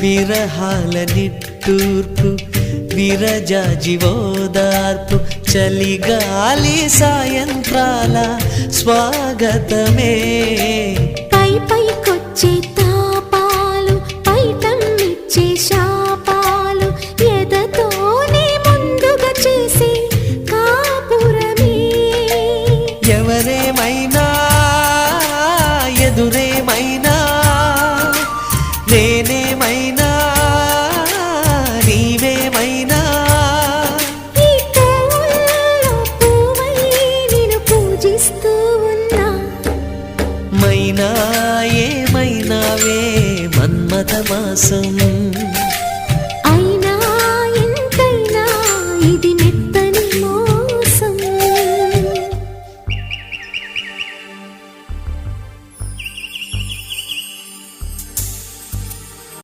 విరహాల నిట్టూర్పు విరజాజివోదార్పు చలిగాలి సాయంత్రాల స్వాగతమే పై పైకొచ్చే తాపాలు పైటమ్మిచ్చే శాపాలు ఎదతోనే ముందుగా చేసే కాపురమే ఎవరేమైనా ఎదురేమైనా నేనేమైనా నీవేమైనా ఈ పూల్లో పూవై నిన్ను పూజిస్తూ ఉన్నా మైనా ఏమైనావే మన్మథ మాసం